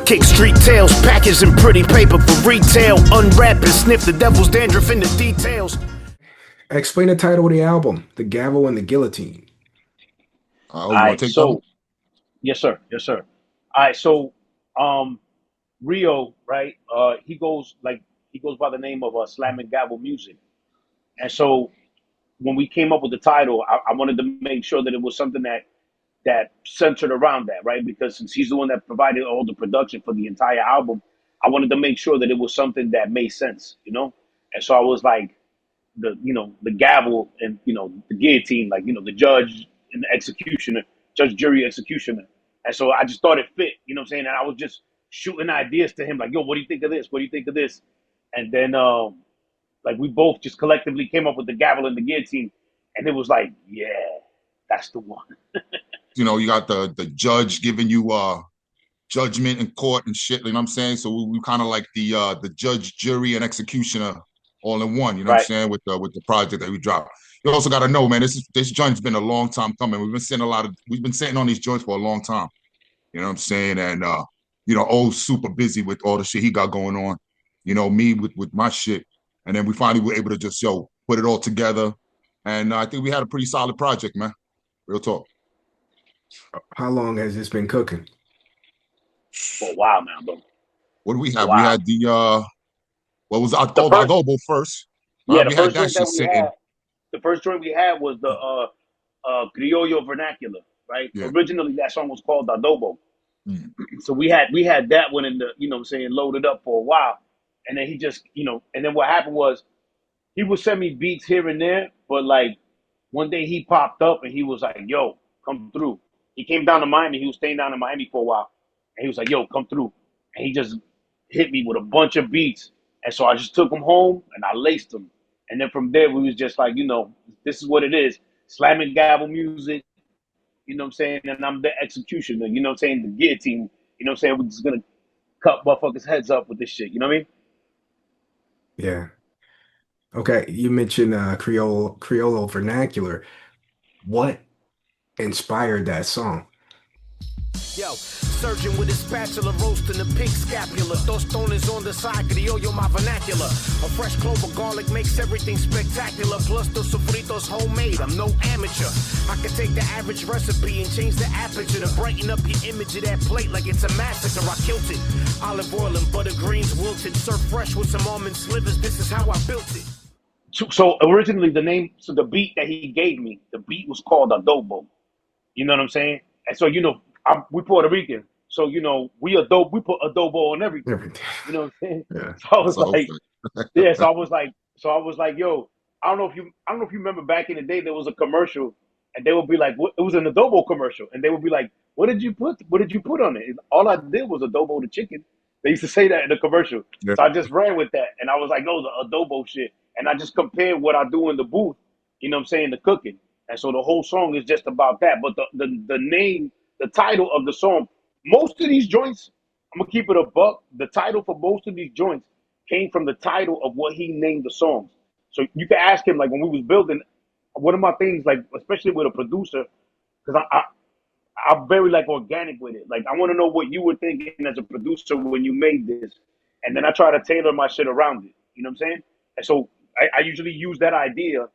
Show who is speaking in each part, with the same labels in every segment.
Speaker 1: Kick street tales, packaged in pretty paper for retail. Unwrap and sniff the devil's dandruff in the details.
Speaker 2: Explain the title of the album, The Gavel and the Guillotine.
Speaker 3: All right, so yes, sir. Yes, sir. All right, so Rio, right? He goes by the name of Slamming Gavel Music. And so when we came up with the title, I wanted to make sure that it was something that centered around that, right? Because since he's the one that provided all the production for the entire album, I wanted to make sure that it was something that made sense, you know? And so I was like the gavel and, the guillotine, like, the judge and the executioner, judge, jury, executioner. And so I just thought it fit, you know what I'm saying? And I was just shooting ideas to him, like, yo, what do you think of this? What do you think of this? And then, like, we both just collectively came up with the gavel and the guillotine. And it was like, yeah, that's the one.
Speaker 4: You got the judge giving you judgment in court and shit, you know what I'm saying? So we kind of like the judge, jury, and executioner all in one, you know what I'm saying, with the project that we dropped. You also got to know, man, this joint's been a long time coming. We've been sitting on these joints for a long time. You know what I'm saying? And O's super busy with all the shit he got going on. Me with my shit. And then we finally were able to just put it all together. And I think we had a pretty solid project, man. Real talk.
Speaker 2: How long has this been cooking?
Speaker 3: For a while now, bro.
Speaker 4: What do we have? We had the what was called Adobo first.
Speaker 3: Yeah, the first joint we had was the Criollo Vernacular, right? Yeah. Originally that song was called Adobo. Mm. So we had that one in the, loaded up for a while. And then he just, and then what happened was he would send me beats here and there, but like one day he popped up and he was like, yo, come through. He came down to Miami. He was staying down in Miami for a while. And he was like, yo, come through. And he just hit me with a bunch of beats. And so I just took him home and I laced him. And then from there, we was just like, this is what it is. Slamming Gavel Music, you know what I'm saying? And I'm the executioner, you know what I'm saying? The guillotine, you know what I'm saying? We're just going to cut motherfuckers' heads up with this shit. You know what I mean?
Speaker 2: Yeah. Okay. You mentioned Criollo Vernacular. What inspired that song?
Speaker 1: Yo, surgeon with his spatula roasting the pig scapula. Tostón is on the side, criollo my vernacular. A fresh clove of garlic makes everything spectacular. Plus the sofritos homemade, I'm no amateur. I can take the average recipe and change the aperture to brighten up your image of that plate like it's a massacre. I killed it. Olive oil and butter greens wilted, served fresh with some almond slivers. This is how I built it.
Speaker 3: So originally the beat that he gave me, the beat was called Adobo. You know what I'm saying? And so, we Puerto Rican, so we put adobo on everything. You know what I'm saying? Yeah. So I was like, yeah. So I was like, yo, I don't know if you remember back in the day there was a commercial, and they would be like, it was an adobo commercial, and they would be like, what did you put on it? And all I did was adobo the chicken. They used to say that in the commercial. Yeah. So I just ran with that, and I was like, oh, the adobo shit, and I just compared what I do in the booth, you know what I'm saying, the cooking, and so the whole song is just about that. But the name. The title of the song, most of these joints, I'm going to keep it a buck. The title for most of these joints came from the title of what he named the songs. So you can ask him, like, when we was building, one of my things, like, especially with a producer, because I'm very, like, organic with it. Like, I want to know what you were thinking as a producer when you made this. And then I try to tailor my shit around it. You know what I'm saying? And so I usually use that idea,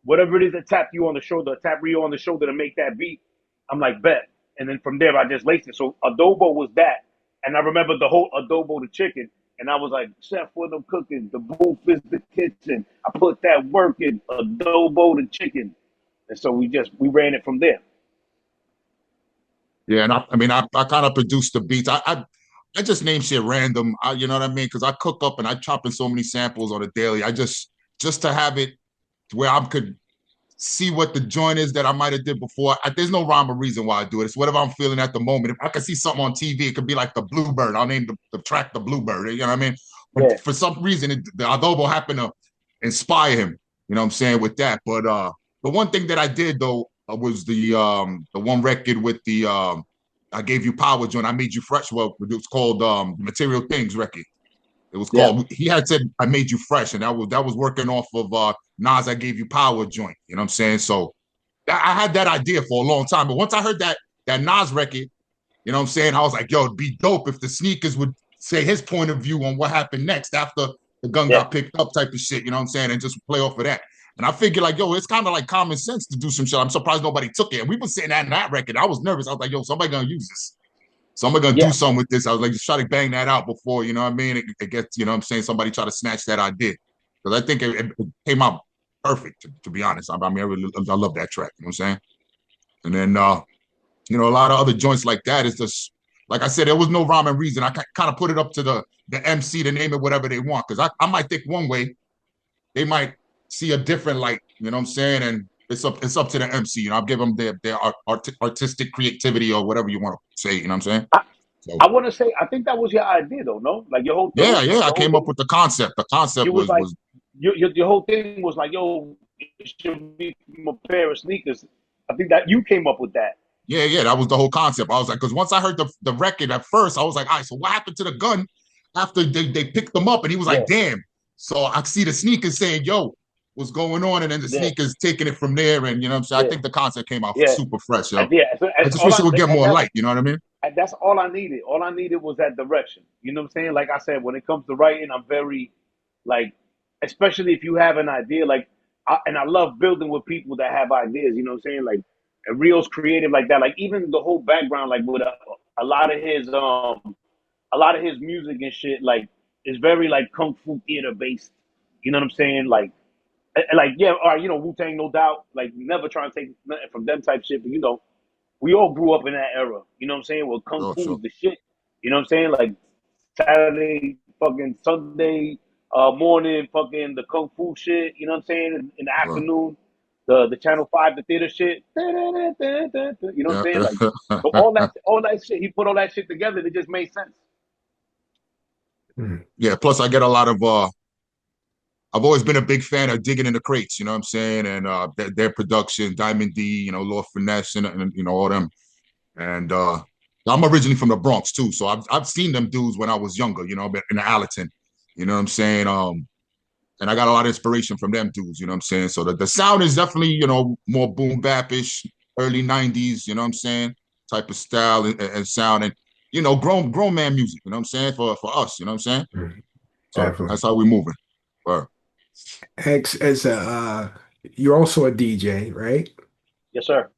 Speaker 3: whatever it is that tapped you on the shoulder, tap Rio on the shoulder to make that beat. I'm like, bet. And then from there, I just laced it. So adobo was that. And I remember the whole adobo the chicken. And I was like, chef, when I'm cooking, the booth is the kitchen. I put that work in, adobo the chicken. And so we ran it from there.
Speaker 4: Yeah, and I kind of produced the beats. I just name shit random. You know what I mean? Because I cook up and I chop in so many samples on a daily. I just to have it to where I could see what the joint is that I might have did before. There's no rhyme or reason why I do it. It's whatever I'm feeling at the moment. If I can see something on TV, it could be like the Bluebird. I'll name the track the Bluebird. You know what I mean? But yeah. For some reason, the adobo happened to inspire him. You know what I'm saying, with that. But the one thing that I did though was the one record with the I Gave You Power joint. I Made You Fresh. Well, it was called Material Things record. It was called. Yeah. He had said I Made You Fresh, and that was working off of Nas I Gave You Power joint. You know what I'm saying? So I had that idea for a long time, but once I heard that Nas record, You know what I'm saying? I was like, yo, it'd be dope if the sneakers would say his point of view on what happened next after the gun
Speaker 3: Yeah.
Speaker 4: got picked up, type of shit. You know what I'm saying? And just play off of that. And I figured, like, yo, it's kind of like common sense to do some shit. I'm surprised nobody took it. And we were sitting at that record. I was nervous. I was like, yo, somebody gonna use this. Somebody gonna
Speaker 3: Yeah.
Speaker 4: do something with this. I was like, just try to bang that out before, you know what I mean? It gets, you know what I'm saying? Somebody try to snatch that idea. Because I think it came out perfect, to be honest. I mean, I love that track. You know what I'm saying? And then, you know, a lot of other joints like that is just, like I said, there was no rhyme and reason. I kind of put it up to the MC to name it whatever they want. Because I might think one way, they might see a different light. You know what I'm saying? And it's up to the MC. You know, I'll give them their artistic creativity or whatever you want to say. You know what I'm saying? So,
Speaker 3: I want to say, I think that was your idea, though. No, like your whole
Speaker 4: yeah. I
Speaker 3: whole
Speaker 4: came up
Speaker 3: thing,
Speaker 4: with the concept. The concept
Speaker 3: you was like,
Speaker 4: was
Speaker 3: your whole thing was like, yo, it should be from a pair of sneakers. I think that you came up with that.
Speaker 4: yeah. That was the whole concept. I was like, because once I heard the record at first, I was like, all right, so what happened to the gun after they picked them up? And he was like, damn. So I see the sneakers saying, yo, what's going on? And then the sneakers taking it from there. And you know what I'm saying? I think the concept came out super fresh, yo.
Speaker 3: Yeah. So,
Speaker 4: I just wish it would get more light, you know what I mean?
Speaker 3: That's all I needed. All I needed was that direction. You know what I'm saying? Like I said, when it comes to writing, I'm very, like, especially if you have an idea, like, and I love building with people that have ideas. You know what I'm saying? Like, and Rio's creative like that. Like, even the whole background, like with a lot of his music and shit, like, is very like kung fu theater based. You know what I'm saying? Like yeah, all right, you know, Wu-Tang, no doubt. Like, never trying to take nothing from them type shit, but you know, we all grew up in that era. You know what I'm saying? Well, kung fu
Speaker 4: Sure.
Speaker 3: is the shit. You know what I'm saying? Like Saturday, fucking Sunday morning, fucking the kung fu shit. You know what I'm saying? In the afternoon, the Channel 5, the theater shit. You know what I'm saying? Like, so all that shit. He put all that shit together. It just made sense.
Speaker 4: Yeah. Plus, I get a lot of I've always been a big fan of Digging in the Crates, you know what I'm saying? And their production, Diamond D, you know, Lord Finesse, and you know, all them. And I'm originally from the Bronx too, so I've seen them dudes when I was younger, you know, in Allerton, you know what I'm saying? And I got a lot of inspiration from them dudes, you know what I'm saying? So the sound is definitely, you know, more boom bap-ish, early 90s, you know what I'm saying? Type of style and sound, and you know, grown man music, you know what I'm saying? For us, you know what I'm saying? So
Speaker 2: Definitely.
Speaker 4: that's how we moving. Word.
Speaker 2: X, as you're also a DJ, right?
Speaker 3: Yes, sir.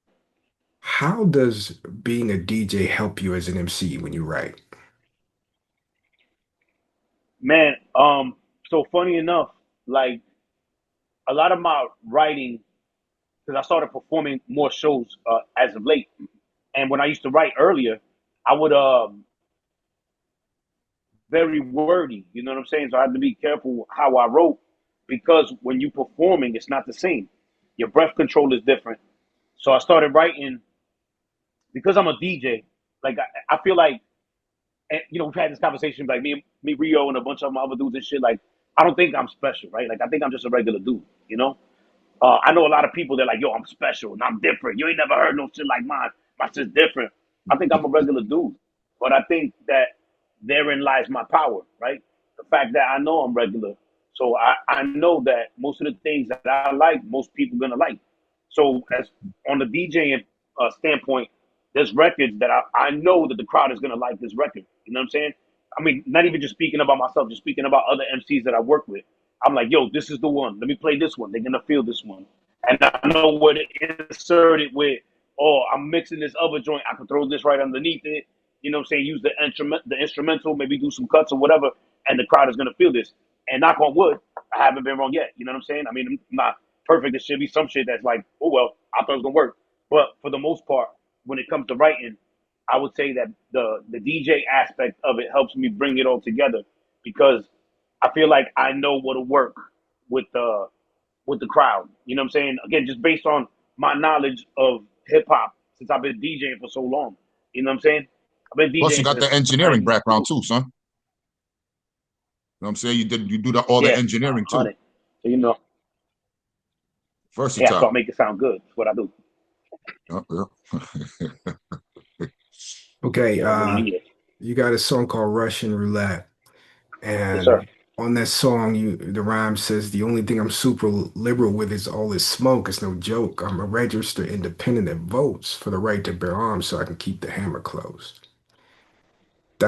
Speaker 2: How does being a DJ help you as an MC when you write?
Speaker 3: Man, so funny enough, like a lot of my writing, because I started performing more shows as of late. And when I used to write earlier, I would very wordy. You know what I'm saying? So I had to be careful how I wrote because when you performing, it's not the same. Your breath control is different. So I started writing because I'm a DJ. Like I feel like, and, you know, we've had this conversation like me, Rio, and a bunch of my other dudes and shit. Like I don't think I'm special, right? Like I think I'm just a regular dude. You know, I know a lot of people. They're like, "Yo, I'm special and I'm different. You ain't never heard no shit like mine. My shit's different." I think I'm a regular dude, but I think that therein lies my power, right? The fact that I know I'm regular, so I know that most of the things that I like, most people gonna like. So as on the DJing standpoint, there's records that I know that the crowd is gonna like this record. You know what I'm saying? I mean, not even just speaking about myself, just speaking about other MCs that I work with. I'm like, yo, this is the one. Let me play this one. They're gonna feel this one, and I know what to insert it with. Oh, I'm mixing this other joint. I can throw this right underneath it. You know what I'm saying? Use the instrumental, maybe do some cuts or whatever, and the crowd is gonna feel this. And knock on wood, I haven't been wrong yet. You know what I'm saying? I mean, I'm not perfect. There should be some shit that's like, oh well, I thought it was gonna work. But for the most part, when it comes to writing, I would say that the DJ aspect of it helps me bring it all together because I feel like I know what'll work with the crowd. You know what I'm saying? Again, just based on my knowledge of hip hop since I've been DJing for so long. You know what I'm saying? I've been
Speaker 4: Plus, you
Speaker 3: DJing
Speaker 4: got
Speaker 3: since
Speaker 4: the
Speaker 3: the
Speaker 4: engineering
Speaker 3: 90s.
Speaker 4: background too, son. You know what I'm saying? You do all the
Speaker 3: Yeah,
Speaker 4: engineering too.
Speaker 3: 100. So you know, yeah. So I
Speaker 4: Versatile.
Speaker 3: make it sound good. That's what I do.
Speaker 4: Yeah.
Speaker 2: Okay,
Speaker 3: Yeah, what do you need?
Speaker 2: you got a song called Russian Roulette,
Speaker 3: Yes, sir.
Speaker 2: and on that song, the rhyme says the only thing I'm super liberal with is all this smoke. It's no joke. I'm a registered independent that votes for the right to bear arms so I can keep the hammer closed.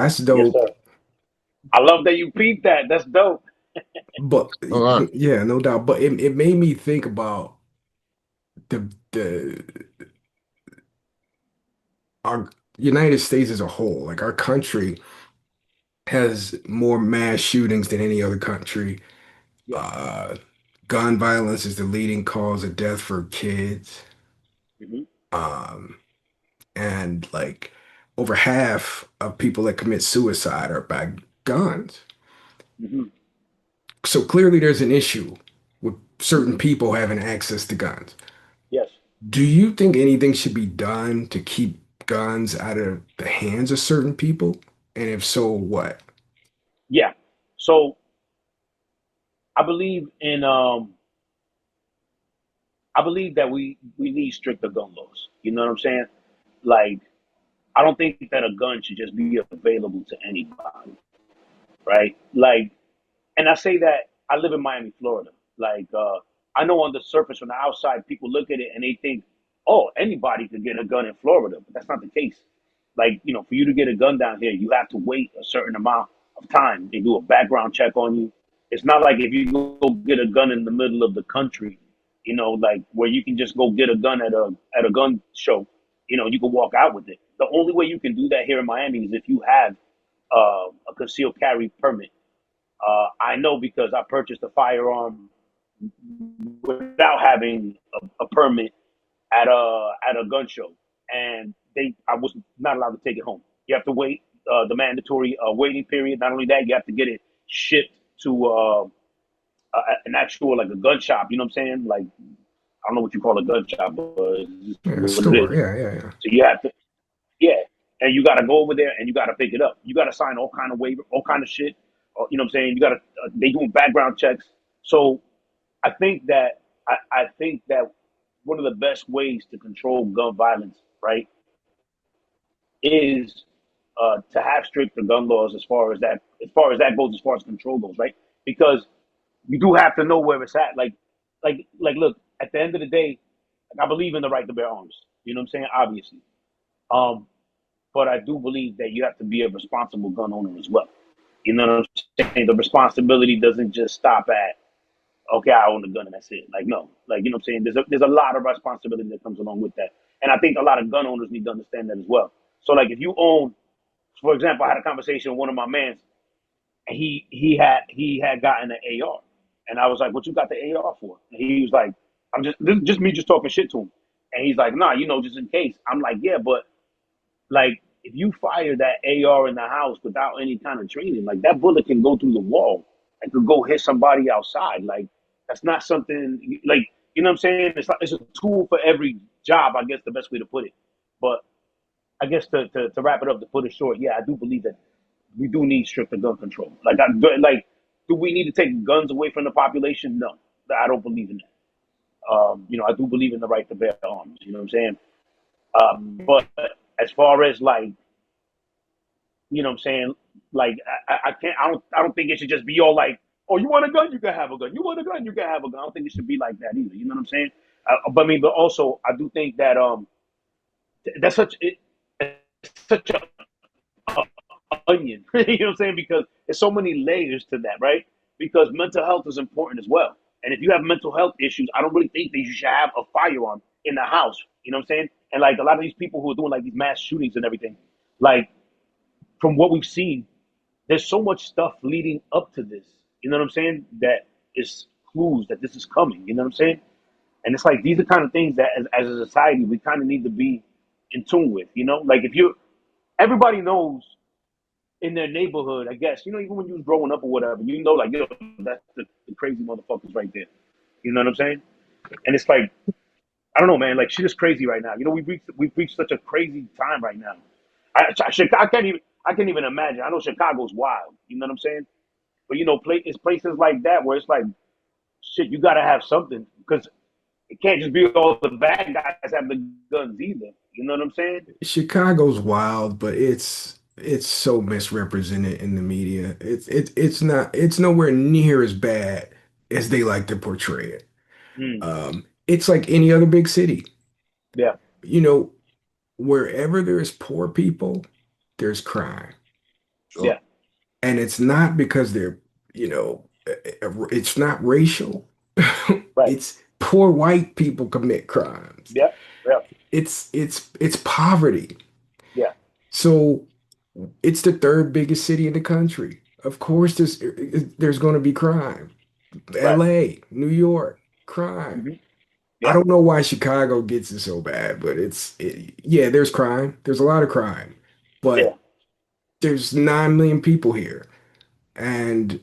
Speaker 2: That's
Speaker 3: Yes,
Speaker 2: dope.
Speaker 3: sir. I love that you peeped that. That's dope.
Speaker 2: But
Speaker 4: All right.
Speaker 2: yeah, no doubt. But it made me think about the our United States as a whole. Like our country has more mass shootings than any other country.
Speaker 3: Yeah.
Speaker 2: Uh, Gun violence is the leading cause of death for kids.
Speaker 3: Hmm.
Speaker 2: Um, and like over half of people that commit suicide are by guns.
Speaker 3: Hmm.
Speaker 2: So clearly there's an issue with certain people having access to guns.
Speaker 3: Yes.
Speaker 2: Do you think anything should be done to keep guns out of the hands of certain people? And if so, what?
Speaker 3: Yeah. So I believe in I believe that we need stricter gun laws. You know what I'm saying? Like I don't think that a gun should just be available to anybody, right? Like, and I say that I live in Miami, Florida. Like, I know on the surface, from the outside, people look at it and they think, oh, anybody could get a gun in Florida, but that's not the case. Like, for you to get a gun down here, you have to wait a certain amount of time. They do a background check on you. It's not like if you go get a gun in the middle of the country, like where you can just go get a gun at a gun show. You can walk out with it. The only way you can do that here in Miami is if you have a concealed carry permit. I know because I purchased a firearm without having a permit at a gun show, and I was not allowed to take it home. You have to wait the mandatory waiting period. Not only that, you have to get it shipped to an actual like a gun shop. You know what I'm saying? Like I don't know what you call a gun shop, but it's
Speaker 2: Yeah,
Speaker 3: what it
Speaker 2: store.
Speaker 3: is.
Speaker 2: Yeah, yeah, yeah.
Speaker 3: So you have to, yeah, and you got to go over there and you got to pick it up. You got to sign all kind of waiver, all kind of shit. You know what I'm saying? You got to. They doing background checks. So I think that one of the best ways to control gun violence, right, is to have stricter gun laws as far as that goes, as far as control goes, right? Because you do have to know where it's at. Like, look, at the end of the day, I believe in the right to bear arms. You know what I'm saying? Obviously, um, but I do believe that you have to be a responsible gun owner as well. You know what I'm saying? The responsibility doesn't just stop at okay, I own a gun and that's it. Like no, like you know what I'm saying. There's a lot of responsibility that comes along with that, and I think a lot of gun owners need to understand that as well. So like if you own, for example, I had a conversation with one of my mans, and he had gotten an AR, and I was like, "What you got the AR for?" And he was like, "I'm just this is just me just talking shit to him," and he's like, "Nah, just in case." I'm like, "Yeah, but like if you fire that AR in the house without any kind of training, like that bullet can go through the wall and could go hit somebody outside. Like that's not something like you know what I'm saying. It's a tool for every job. I guess the best way to put it. But I guess to wrap it up, to put it short, yeah, I do believe that we do need stricter gun control. Like do we need to take guns away from the population? No, I don't believe in that. I do believe in the right to bear arms. You know what I'm saying? But as far as like what I'm saying? Like I can't I don't think it should just be all like, oh, you want a gun, you can have a gun. You want a gun, you can have a gun. I don't think it should be like that either. You know what I'm saying? But I mean, but also I do think that that's such a onion. You know what I'm saying? Because there's so many layers to that, right? Because mental health is important as well. And if you have mental health issues, I don't really think that you should have a firearm in the house. You know what I'm saying? And like a lot of these people who are doing like these mass shootings and everything, like from what we've seen, there's so much stuff leading up to this. You know what I'm saying? That is clues that this is coming. You know what I'm saying? And it's like these are kind of things that, as a society, we kind of need to be in tune with. Like if everybody knows in their neighborhood, I guess. Even when you was growing up or whatever, like that's the crazy motherfuckers right there. You know what I'm saying? And it's like I don't know, man. Like shit is crazy right now. We've reached such a crazy time right now. I can't even imagine. I know Chicago's wild. You know what I'm saying? But it's places like that where it's like, shit, you gotta have something because it can't just be all the bad guys have the guns either. You know what I'm saying?
Speaker 2: Chicago's wild, but it's so misrepresented in the media. It's nowhere near as bad as they like to portray it.
Speaker 3: Mm,
Speaker 2: It's like any other big city.
Speaker 3: yeah.
Speaker 2: You know, wherever there's poor people, there's crime.
Speaker 4: Sure.
Speaker 3: Yeah.
Speaker 2: And it's not because they're, you know, it's not racial.
Speaker 3: Right.
Speaker 2: It's poor white people commit crimes.
Speaker 3: Yeah. Yeah.
Speaker 2: It's poverty.
Speaker 3: Yeah.
Speaker 2: So it's the third biggest city in the country. Of course, there's going to be crime.
Speaker 3: Right.
Speaker 2: LA, New York, crime.
Speaker 3: Hmm.
Speaker 2: I
Speaker 3: Yeah.
Speaker 2: don't know why Chicago gets it so bad, but yeah, there's crime. There's a lot of crime,
Speaker 3: Yeah.
Speaker 2: but there's 9 million people here, and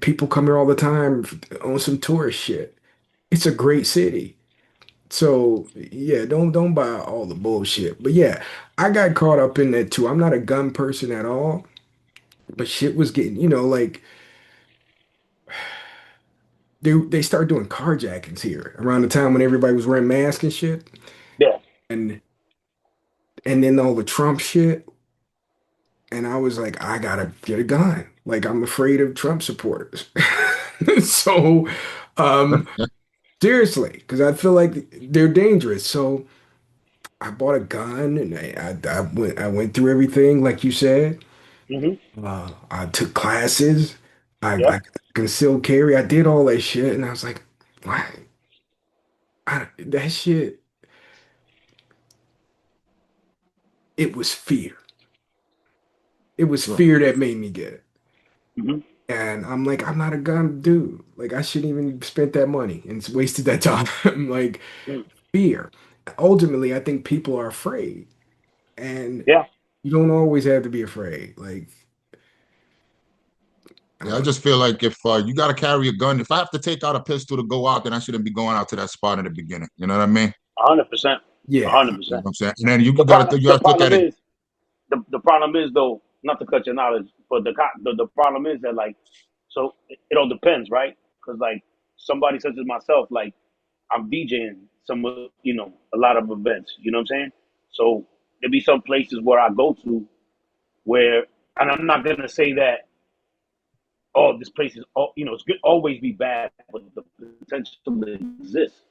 Speaker 2: people come here all the time on some tourist shit. It's a great city. So yeah, don't buy all the bullshit. But yeah, I got caught up in that too. I'm not a gun person at all, but shit was getting, like they started doing carjackings here around the time when everybody was wearing masks and shit.
Speaker 3: Yeah.
Speaker 2: And and then all the Trump shit. And I was like, I gotta get a gun. Like I'm afraid of Trump supporters. So seriously, because I feel like they're dangerous. So I bought a gun and I went through everything like you said.
Speaker 3: Hmm.
Speaker 2: I took classes. I
Speaker 3: Yeah.
Speaker 2: concealed carry. I did all that shit, and I was like, why? That shit. It was fear. It was
Speaker 4: Sure.
Speaker 2: fear that made me get it.
Speaker 3: Hmm.
Speaker 2: And I'm like, I'm not a gun dude. Like I shouldn't even spent that money and wasted that time. Like fear. Ultimately, I think people are afraid, and
Speaker 3: Yeah.
Speaker 2: you don't always have to be afraid. Like I
Speaker 4: Yeah, I
Speaker 2: don't.
Speaker 4: just feel like if you got to carry a gun, if I have to take out a pistol to go out, then I shouldn't be going out to that spot in the beginning. You know what I mean?
Speaker 3: 100%.
Speaker 2: Yeah,
Speaker 3: 100%.
Speaker 4: You know what I'm saying? And then you
Speaker 3: The
Speaker 4: got
Speaker 3: problem,
Speaker 4: to you
Speaker 3: the
Speaker 4: got to look
Speaker 3: problem
Speaker 4: at it.
Speaker 3: is, the problem is though, not to cut your knowledge, but the problem is that like, so it all depends, right? Because like somebody such as myself, like I'm DJing a lot of events. You know what I'm saying? So there be some places where I go to where, and I'm not gonna say that, oh, this place is, it's good, always be bad, but the potential exists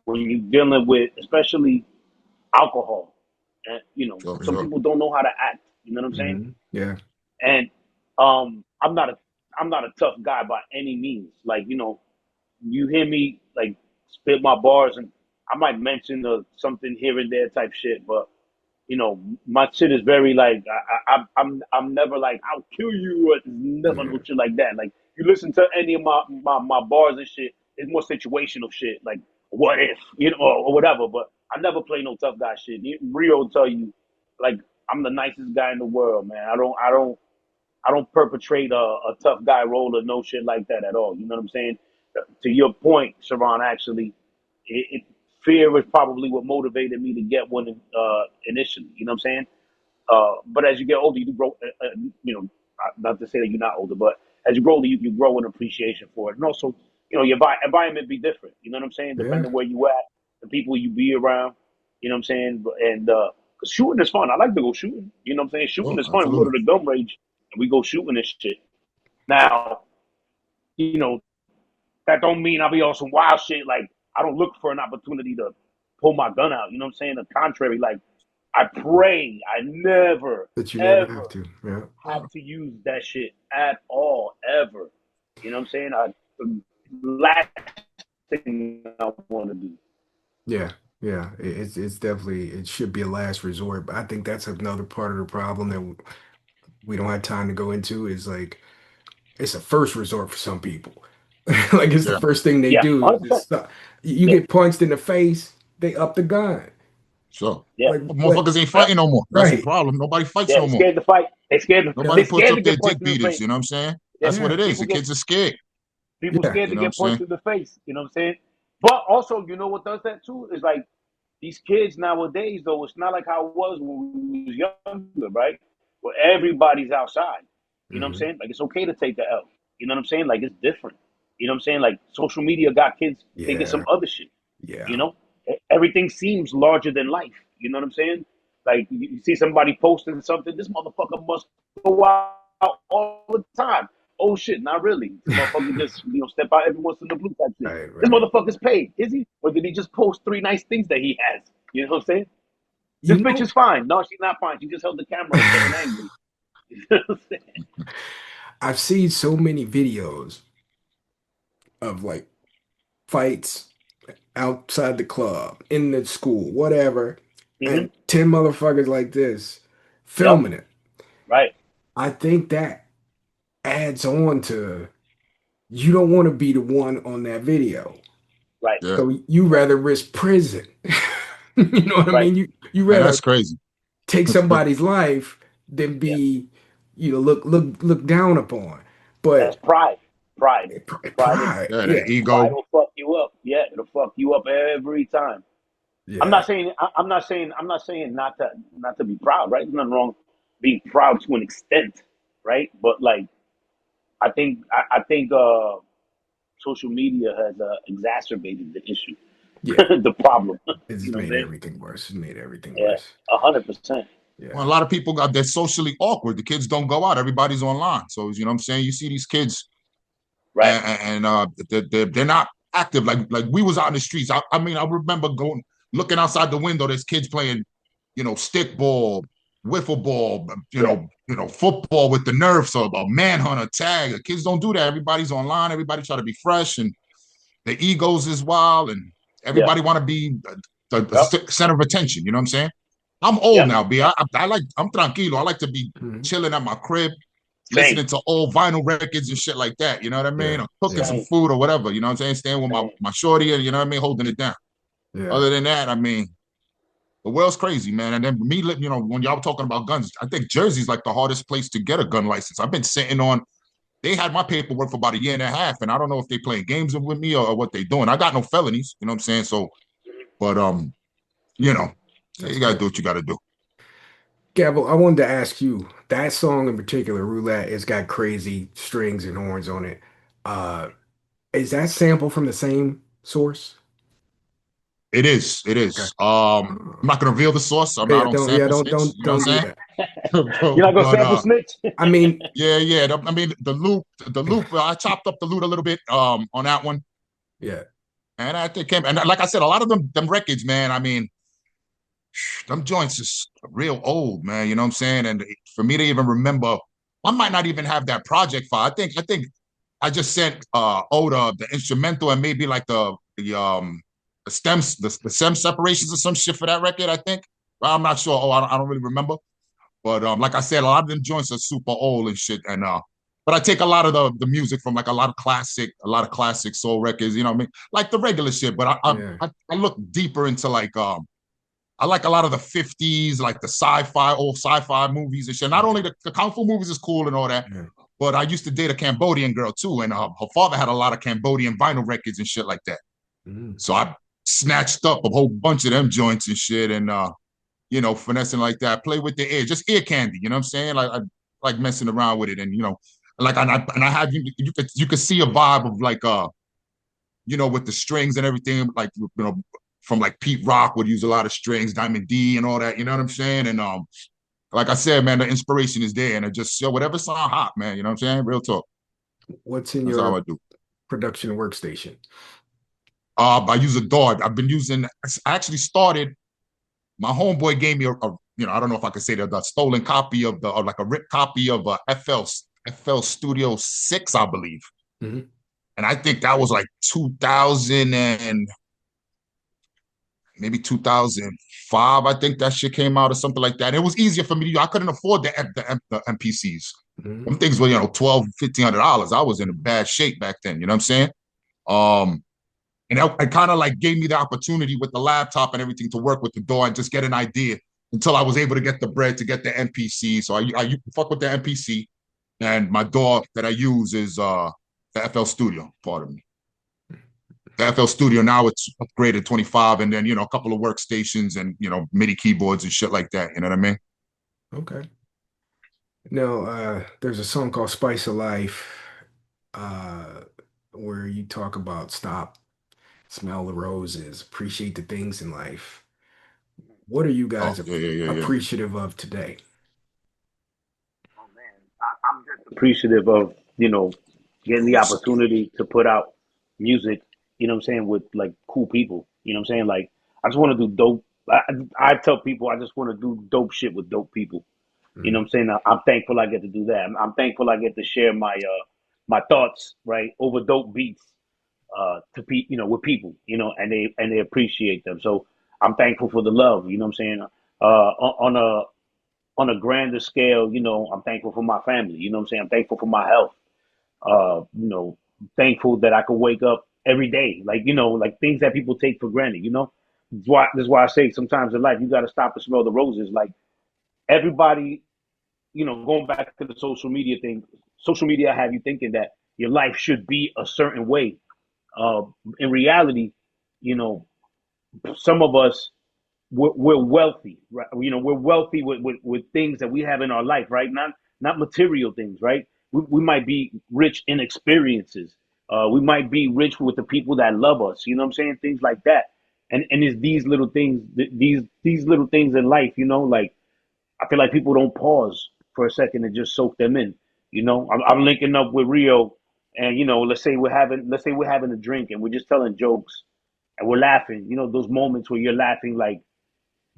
Speaker 3: when you're dealing with, especially alcohol. And
Speaker 4: Sure,
Speaker 3: some
Speaker 4: sure.
Speaker 3: people don't know how to act. You know what I'm saying?
Speaker 2: yeah,
Speaker 3: And I'm not a tough guy by any means. Like you hear me like spit my bars, and I might mention something here and there type shit, but my shit is very like I'm never like I'll kill you or never no
Speaker 2: yeah,
Speaker 3: shit like that. Like you listen to any of my bars and shit, it's more situational shit like what if or whatever. But I never play no tough guy shit. Rio will tell you like I'm the nicest guy in the world, man. I don't perpetrate a tough guy role or no shit like that at all. You know what I'm saying? To your point, Sharon, actually, fear is probably what motivated me to get one initially. You know what I'm saying? But as you get older, you do grow. Not to say that you're not older, but as you grow older, you grow an appreciation for it, and also, your environment be different. You know what I'm saying?
Speaker 2: yeah,
Speaker 3: Depending where you at, the people you be around. You know what I'm saying? And cause shooting is fun. I like to go shooting. You know what I'm saying? Shooting
Speaker 4: Sure,
Speaker 3: is fun. We go to
Speaker 4: absolutely.
Speaker 3: the gun range and we go shooting and shit. Now, you know, that don't mean I'll be on some wild shit. Like I don't look for an opportunity to pull my gun out. You know what I'm saying? The contrary, like I pray I never,
Speaker 2: that you never have
Speaker 3: ever
Speaker 2: to. Yeah,
Speaker 3: have to use that shit at all, ever. You know what I'm saying? The last thing I want to do.
Speaker 2: yeah, yeah. It's definitely it should be a last resort. But I think that's another part of the problem that we don't have time to go into is like it's a first resort for some people. Like it's the
Speaker 4: Yeah,
Speaker 2: first thing they
Speaker 3: Yeah,
Speaker 2: do is
Speaker 3: 100%.
Speaker 2: just stop. You
Speaker 3: Yeah,
Speaker 2: get punched in the face, they up the gun.
Speaker 4: sure.
Speaker 3: yeah,
Speaker 2: Like
Speaker 4: Motherfuckers ain't
Speaker 3: yeah,
Speaker 4: fighting no more. That's the
Speaker 2: right.
Speaker 4: problem. Nobody fights
Speaker 3: yeah.
Speaker 4: no
Speaker 3: They
Speaker 4: more.
Speaker 3: scared to fight. They
Speaker 4: Nobody puts
Speaker 3: scared to
Speaker 4: up their
Speaker 3: get
Speaker 4: dick
Speaker 3: punched in the
Speaker 4: beaters.
Speaker 3: face.
Speaker 4: You know what I'm saying?
Speaker 3: Yeah,
Speaker 4: That's
Speaker 2: Yeah,
Speaker 4: what it is.
Speaker 3: people
Speaker 4: The
Speaker 3: get
Speaker 4: kids are scared.
Speaker 3: people
Speaker 2: yeah,
Speaker 3: scared
Speaker 4: You
Speaker 3: to
Speaker 4: know what I'm
Speaker 3: get punched
Speaker 4: saying?
Speaker 3: in the face. You know what I'm saying? But also, you know what does that too? Is like these kids nowadays, though, it's not like how it was when we was younger, right? Where everybody's outside. You know what I'm
Speaker 2: hmm
Speaker 3: saying? Like it's okay to take the L. You know what I'm saying? Like it's different. You know what I'm saying? Like social media got kids thinking some
Speaker 2: yeah,
Speaker 3: other shit. You
Speaker 2: yeah.
Speaker 3: know, everything seems larger than life. You know what I'm saying? Like you see somebody posting something, this motherfucker must go out all the time. Oh shit, not really. This motherfucker just step out every once in the blue type shit.
Speaker 2: Right,
Speaker 3: This
Speaker 2: right.
Speaker 3: motherfucker's paid, is he? Or did he just post three nice things that he has? You know what I'm saying? This
Speaker 2: You
Speaker 3: bitch
Speaker 2: know,
Speaker 3: is fine. No, she's not fine. She just held the camera up getting angry.
Speaker 2: I've seen so many videos of like fights outside the club, in the school, whatever,
Speaker 3: Hmm.
Speaker 2: and 10 motherfuckers like this
Speaker 3: Yep.
Speaker 2: filming it.
Speaker 3: Right.
Speaker 2: I think that adds on to you don't want to be the one on that video.
Speaker 3: Right.
Speaker 4: Yeah,
Speaker 2: So you
Speaker 3: Right.
Speaker 2: rather risk prison. You know what I
Speaker 3: Right.
Speaker 2: mean? You
Speaker 4: man,
Speaker 2: rather
Speaker 4: that's crazy.
Speaker 2: take somebody's life than
Speaker 3: Yeah.
Speaker 2: be, look down upon.
Speaker 3: That's
Speaker 2: But
Speaker 3: pride. Pride. Pride.
Speaker 2: pride,
Speaker 4: Yeah, the
Speaker 2: yeah,
Speaker 3: Pride
Speaker 4: ego.
Speaker 3: will fuck you up. Yeah, it'll fuck you up every time. I'm
Speaker 2: yeah,
Speaker 3: not saying. I'm not saying not to be proud. Right? There's nothing wrong being proud to an extent. Right? But like, I think social media has exacerbated the issue,
Speaker 2: yeah.
Speaker 3: the problem.
Speaker 2: It's
Speaker 3: You know what I'm
Speaker 2: made
Speaker 3: saying?
Speaker 2: everything worse. It's made everything
Speaker 3: Yeah,
Speaker 2: worse.
Speaker 3: 100%.
Speaker 4: Well, a
Speaker 2: Yeah,
Speaker 4: lot of people got they're socially awkward. The kids don't go out. Everybody's online. So you know what I'm saying? You see these kids
Speaker 3: Right.
Speaker 4: and they're not active like we was out in the streets. I mean, I remember going looking outside the window. There's kids playing, stick ball, wiffle ball,
Speaker 3: Yeah.
Speaker 4: football with the Nerfs or a manhunter tag. The kids don't do that. Everybody's online. Everybody try to be fresh, and the egos is wild, and
Speaker 3: Yeah.
Speaker 4: everybody want to be
Speaker 3: Yep.
Speaker 4: the center of attention. You know what I'm saying? I'm old
Speaker 3: Yep.
Speaker 4: now, B. I'm tranquilo. I like to be
Speaker 2: mhm,
Speaker 4: chilling at my crib,
Speaker 3: Same.
Speaker 4: listening to old vinyl records and shit like that. You know what I
Speaker 2: yeah,
Speaker 4: mean? Or cooking
Speaker 2: yeah,
Speaker 4: some
Speaker 3: Same.
Speaker 4: food or whatever. You know what I'm saying? Staying with my,
Speaker 3: Same.
Speaker 4: my shorty and, you know what I mean? Holding it down.
Speaker 2: yeah.
Speaker 4: Other than that, I mean, the world's crazy, man. And then me, when y'all were talking about guns, I think Jersey's like the hardest place to get a gun license. I've been sitting on, they had my paperwork for about a year and a half, and I don't know if they playing games with me or what they doing. I got no felonies, you know what I'm saying? So, but, you know, so
Speaker 2: That's
Speaker 4: you got to
Speaker 2: good.
Speaker 4: do what you got to do.
Speaker 2: Gavel, I wanted to ask you, that song in particular, Roulette, it's got crazy strings and horns on it. Uh, is that sample from the same source?
Speaker 4: It is. It
Speaker 2: Okay.
Speaker 4: is. I'm
Speaker 2: Oh.
Speaker 4: not gonna reveal the source. I'm
Speaker 2: Yeah,
Speaker 4: not on
Speaker 2: don't yeah,
Speaker 4: sample
Speaker 2: don't
Speaker 4: snitch.
Speaker 2: don't
Speaker 4: You know what
Speaker 2: don't do
Speaker 4: I'm
Speaker 2: that.
Speaker 4: saying?
Speaker 3: You're not gonna
Speaker 4: but
Speaker 3: sample snitch?
Speaker 2: I mean,
Speaker 4: yeah, yeah. I mean, the loop. I chopped up the loot a little bit on that one,
Speaker 2: yeah,
Speaker 4: and I think and like I said, a lot of them records, man. I mean, them joints is real old, man. You know what I'm saying? And for me to even remember, I might not even have that project file. I think I just sent Oda the instrumental and maybe like the stems, the stem separations or some shit for that record. I think. Well, I'm not sure. Oh, I don't really remember. But like I said, a lot of them joints are super old and shit. And but I take a lot of the music from like a lot of classic soul records. You know what I mean? Like the regular shit. But
Speaker 2: yeah,
Speaker 4: I look deeper into like I like a lot of the 50s, like the old sci-fi movies and shit. Not only the kung fu movies is cool and all that,
Speaker 2: yeah.
Speaker 4: but I used to date a Cambodian girl too, and her father had a lot of Cambodian vinyl records and shit like that.
Speaker 2: Mm.
Speaker 4: So I snatched up a whole bunch of them joints and shit, and finessing like that. Play with the ear, just ear candy. You know what I'm saying? Like I like messing around with it, and like and I have you could see a vibe of like with the strings and everything, like from like Pete Rock would use a lot of strings, Diamond D and all that. You know what I'm saying? And like I said, man, the inspiration is there, and it just whatever sound hot, man. You know what I'm saying? Real talk.
Speaker 2: What's in
Speaker 4: That's how
Speaker 2: your
Speaker 4: I do.
Speaker 2: production workstation?
Speaker 4: I use a dog. I've been using. I actually started. My homeboy gave me I don't know if I could say the stolen copy of or like a ripped copy of FL Studio 6, I believe.
Speaker 2: Hmm.
Speaker 4: And I think that was like 2000 and maybe 2005. I think that shit came out or something like that. And it was easier for me to use. I couldn't afford the MPCs.
Speaker 2: Hmm.
Speaker 4: Them things were, $1,200, $1,500. I was in a bad shape back then. You know what I'm saying? Um, And it kind of like gave me the opportunity with the laptop and everything to work with the door and just get an idea until I was able to get the bread to get the MPC. So I fuck with the MPC, and my DAW that I use is the FL Studio part of me. The FL Studio now it's upgraded 25, and then a couple of workstations and MIDI keyboards and shit like that. You know what I mean?
Speaker 2: Okay. No, there's a song called Spice of Life, uh, where you talk about stop, smell the roses, appreciate the things in life. What are you
Speaker 4: Oh
Speaker 2: guys
Speaker 4: yeah, yeah, yeah, yeah.
Speaker 2: appreciative of today?
Speaker 3: Oh man, I'm just appreciative of getting the
Speaker 4: Ghost.
Speaker 3: opportunity to put out music. You know what I'm saying, with like cool people. You know what I'm saying. Like I just want to do dope. I tell people I just want to do dope shit with dope people. You know what I'm saying? I'm thankful I get to do that. I'm thankful I get to share my thoughts, right, over dope beats with people, and they appreciate them. So I'm thankful for the love, you know what I'm saying? On a grander scale, I'm thankful for my family, you know what I'm saying? I'm thankful for my health. Thankful that I could wake up every day, like things that people take for granted. That's why I say sometimes in life you got to stop and smell the roses. Like everybody, going back to the social media thing, social media have you thinking that your life should be a certain way. In reality, you know, some of us we're wealthy, right? We're wealthy with things that we have in our life, right? Not material things, right? We might be rich in experiences. We might be rich with the people that love us. You know what I'm saying? Things like that. And it's these little things, these little things in life. Like I feel like people don't pause for a second and just soak them in. I'm linking up with Rio, and let's say we're having a drink and we're just telling jokes and we're laughing. Those moments where you're laughing, like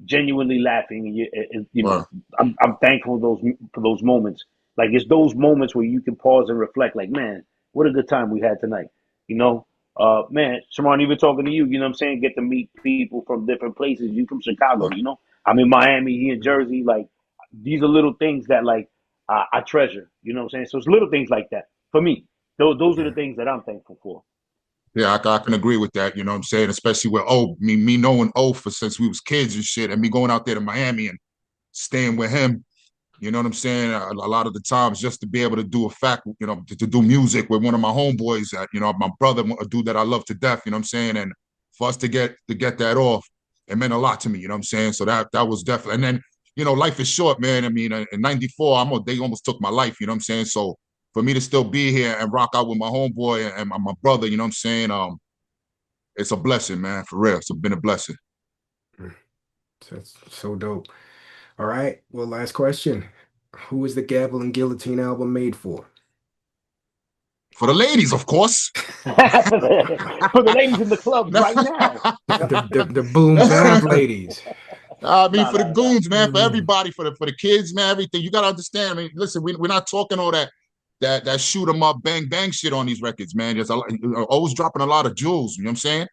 Speaker 3: genuinely laughing, and
Speaker 4: Wow.
Speaker 3: I'm thankful for those moments. Like it's those moments where you can pause and reflect. Like, man, what a good time we had tonight. Man, Sharon, even talking to you, you know what I'm saying? Get to meet people from different places. You from Chicago, I'm in Miami, he in Jersey. Like these are little things that like I treasure. You know what I'm saying? So it's little things like that for me. Those are the things that I'm thankful for.
Speaker 4: Yeah, I can agree with that. You know what I'm saying? Especially with me knowing for since we was kids and shit, and me going out there to Miami and staying with him. You know what I'm saying? A lot of the times, just to be able to do to do music with one of my homeboys, my brother, a dude that I love to death. You know what I'm saying? And for us to get that off, it meant a lot to me. You know what I'm saying? So that was definitely. And then life is short, man. I mean, in '94, they almost took my life. You know what I'm saying? So for me to still be here and rock out with my homeboy and my brother, you know what I'm saying? It's a blessing, man. For real, it's been a blessing.
Speaker 2: That's so dope. All right. Well, last question. Who is the Gavel and Guillotine album made for?
Speaker 4: For the ladies, of course.
Speaker 3: For the ladies in the clubs right now.
Speaker 2: The boom bap ladies.
Speaker 4: I mean,
Speaker 3: Nah,
Speaker 4: for the
Speaker 3: nah, nah.
Speaker 4: goons, man, for
Speaker 2: Mm.
Speaker 4: everybody, for the kids, man, everything. You gotta understand. I mean, listen, we're not talking all that shoot 'em up, bang bang shit on these records, man. There's always dropping a lot of jewels. You know what I'm saying?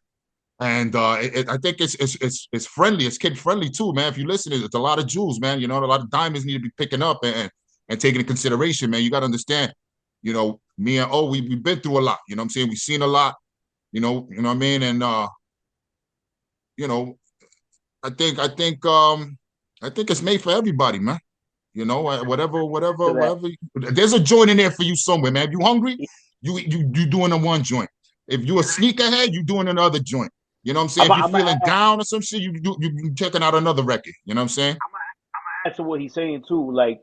Speaker 4: And I think it's friendly. It's kid friendly too, man. If you listen, it's a lot of jewels, man. A lot of diamonds need to be picking up and taking into consideration, man. You got to understand. Me and we've been through a lot. You know what I'm saying? We've seen a lot. You know what I mean? And you know, I think it's made for everybody, man.
Speaker 3: To that.
Speaker 4: Whatever. There's a joint in there for you somewhere, man. If you hungry, you doing a one joint. If you a sneakerhead, you doing another joint. You know what I'm saying? If you're
Speaker 3: I'm gonna
Speaker 4: feeling down or some shit, you checking out another record. You know what I'm saying?
Speaker 3: add to what he's saying too. Like,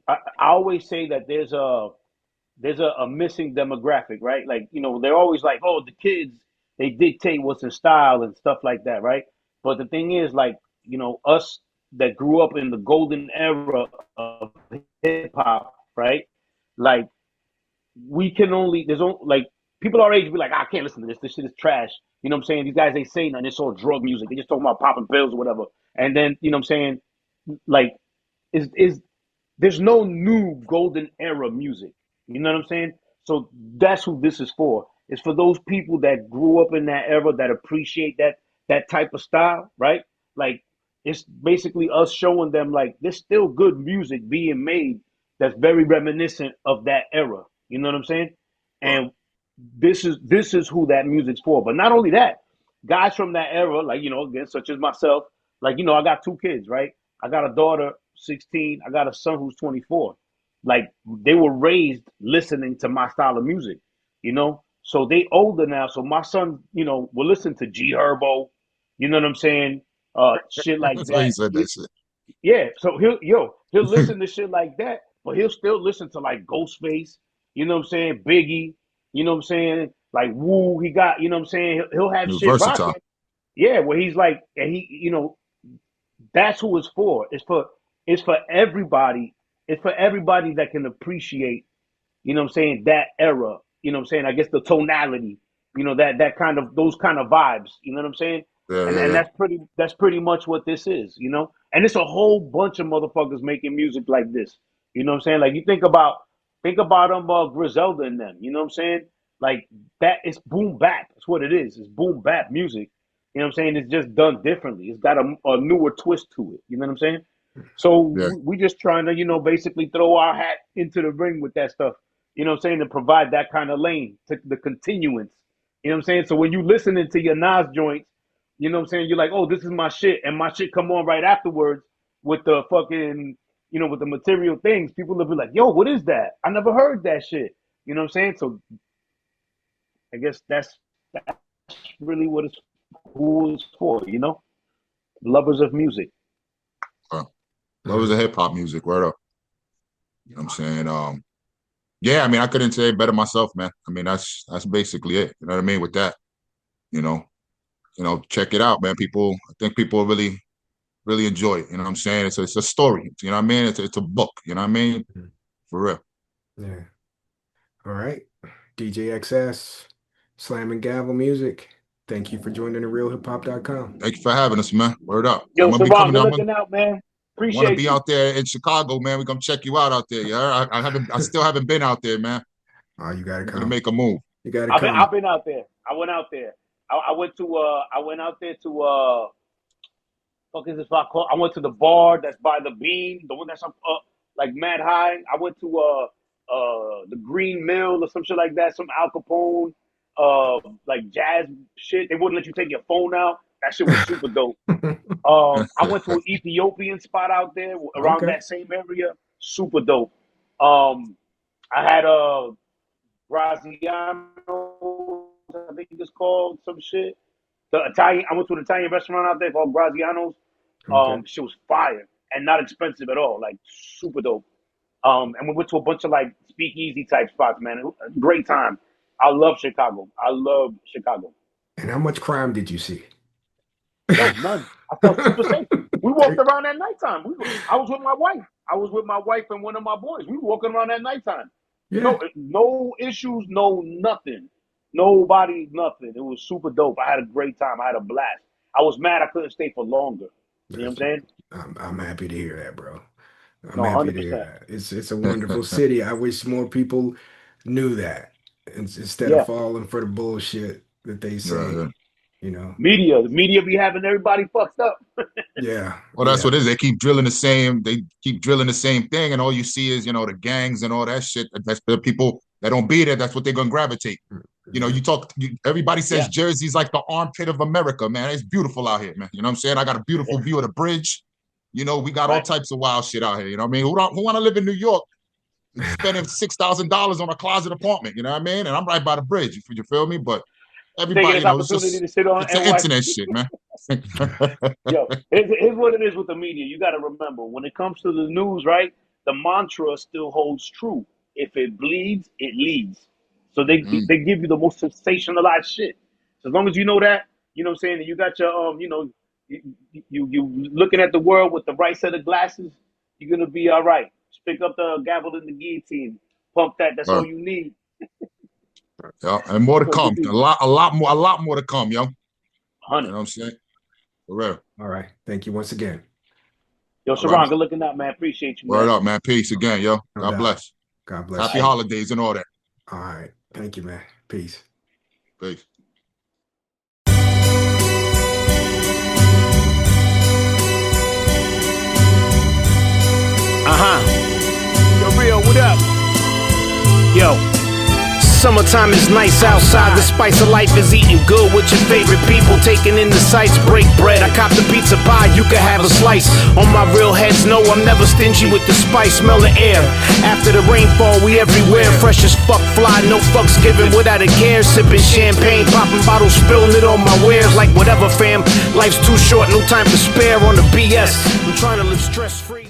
Speaker 3: I always say that there's a missing demographic, right? Like, they're always like, oh, the kids, they dictate what's in style and stuff like that, right? But the thing is, like, us that grew up in the golden era of hip hop, right? Like, we can only, there's only, like, people our age be like, I can't listen to this. This shit is trash. You know what I'm saying? These guys ain't saying nothing. It's all drug music. They just talking about popping pills or whatever. And then, you know what I'm saying? Like, is there's no new golden era music. You know what I'm saying? So that's who this is for. It's for those people that grew up in that era that appreciate that type of style, right? Like it's basically us showing them like there's still good music being made that's very reminiscent of that era. You know what I'm saying?
Speaker 4: Right.
Speaker 3: And this is who that music's for. But not only that, guys from that era, like again, such as myself, like I got two kids, right? I got a daughter, 16. I got a son who's 24. Like they were raised listening to my style of music. So they older now. So my son, will listen to G Herbo. You know what I'm saying? Shit like
Speaker 4: So he
Speaker 3: that.
Speaker 4: said that shit.
Speaker 3: Yeah. So he'll listen to shit like that, but he'll still listen to like Ghostface. You know what I'm saying? Biggie. You know what I'm saying? Like Woo. He got. You know what I'm saying? He'll have
Speaker 4: He was
Speaker 3: shit rocking.
Speaker 4: versatile.
Speaker 3: Yeah. Where he's like, and that's who it's for. It's for everybody. It's for everybody that can appreciate, what I'm saying, that era. You know what I'm saying? I guess the tonality, that kind of those kind of vibes, you know what I'm saying?
Speaker 4: Yeah,
Speaker 3: And
Speaker 4: yeah,
Speaker 3: and
Speaker 4: yeah.
Speaker 3: that's pretty much what this is. And it's a whole bunch of motherfuckers making music like this. You know what I'm saying? Like you think about Griselda and them. You know what I'm saying? Like that, it's boom bap. That's what it is. It's boom bap music. You know what I'm saying? It's just done differently. It's got a newer twist to it. You know what I'm saying? So
Speaker 4: Yeah.
Speaker 3: we just trying to, basically throw our hat into the ring with that stuff. You know what I'm saying? To provide that kind of lane, to the continuance. You know what I'm saying? So when you listening to your Nas joints, you know what I'm saying? You're like, oh, this is my shit. And my shit come on right afterwards with the fucking, with the material things. People will be like, yo, what is that? I never heard that shit. You know what I'm saying? So I guess that's really who it's for, Lovers of music.
Speaker 4: Lovers of hip hop music, word up. You know what I'm saying? Yeah, I mean, I couldn't say it better myself, man. I mean, that's basically it. You know what I mean? With that, check it out, man. I think people really, really enjoy it. You know what I'm saying? It's a story. You know what I mean? It's a book. You know what I mean? For real.
Speaker 2: Yeah. All right. DJ XS, Slamming Gavel Music. Thank you for joining the realhiphop.com.
Speaker 4: Thank you for having us, man. Word up.
Speaker 3: Yo, Sarang, good looking out, man. Appreciate
Speaker 4: Want to be out there in Chicago, man. We're gonna check you out there. Yeah, I still haven't been out there, man.
Speaker 2: Oh, you gotta come.
Speaker 4: Gonna make a move.
Speaker 2: You gotta come.
Speaker 3: I've been out there. I went out there. I went out there to fuck is this spot called? I went to the bar that's by the Bean, the one that's up like mad high. I went to the Green Mill or some shit like that, some Al Capone, like jazz shit. They wouldn't let you take your phone out. That shit was super dope. I went to an Ethiopian spot out there around that same area. Super dope. I had Graziano, I think it's called some shit. I went to an Italian restaurant out there called Graziano's. Shit was fire and not expensive at all. Like super dope. And we went to a bunch of like speakeasy type spots, man. Great time. I love Chicago.
Speaker 2: And how much crime did you see?
Speaker 3: No, none. I felt super safe. We walked around at nighttime. I was with my wife. And one of my boys. We were walking around at nighttime. Yeah. No issues, no nothing. Nobody, nothing. It was super dope. I had a great time. I had a blast. I was mad I couldn't stay for longer. You know what I'm saying?
Speaker 2: I'm happy to hear that, bro. I'm
Speaker 3: 100%.
Speaker 2: happy to hear that. It's a wonderful city. I wish more people knew that instead of falling for the bullshit that they say. The
Speaker 3: media be having everybody fucked up.
Speaker 2: Yeah.
Speaker 4: Well, that's what it is. They keep drilling the same thing, and all you see is, the gangs and all that shit. That's the people that don't be there. That's what they're gonna gravitate. Everybody says Jersey's like the armpit of America, man. It's beautiful out here, man. You know what I'm saying? I got a beautiful view of the bridge. We got all types of wild shit out here. You know what I mean? Who want to live in New York spending $6,000 on a closet apartment? You know what I mean? And I'm right by the bridge. You feel me? But everybody, it's an internet shit, man.
Speaker 3: Yo, here's what it is with the media. You got to remember, when it comes to the news, right? The mantra still holds true. If it bleeds, it leads. So they give you the most sensationalized shit. So as long as you know that, you know what I'm saying, and you got your you looking at the world with the right set of glasses, you're gonna be all right. Just pick up the Gavel and the Guillotine, pump that. That's all you need.
Speaker 4: Yeah, and more to come. A lot more to come, yo.
Speaker 3: 100.
Speaker 4: You know what I'm saying? For real.
Speaker 2: All right. Thank you once again.
Speaker 3: Yo, Sarang, good looking out, man. Appreciate you, man.
Speaker 4: Word up, man. Peace again, yo. God bless.
Speaker 2: God bless.
Speaker 4: Happy holidays and all that.
Speaker 2: All right. Thank you, man. Peace.
Speaker 4: Peace.
Speaker 1: Yo, Rio, what up? Yo. Summertime is nice outside. The spice of life is eating good with your favorite people. Taking in the sights, break bread. I cop the pizza pie, you can have a slice. On my real heads, no, I'm never stingy with the spice. Smell the air. After the rainfall, we everywhere. Fresh as fuck, fly, no fucks given without a care. Sipping champagne, popping bottles, spilling it on my wares. Like whatever, fam. Life's too short, no time to spare on the BS. I'm trying to live stress free.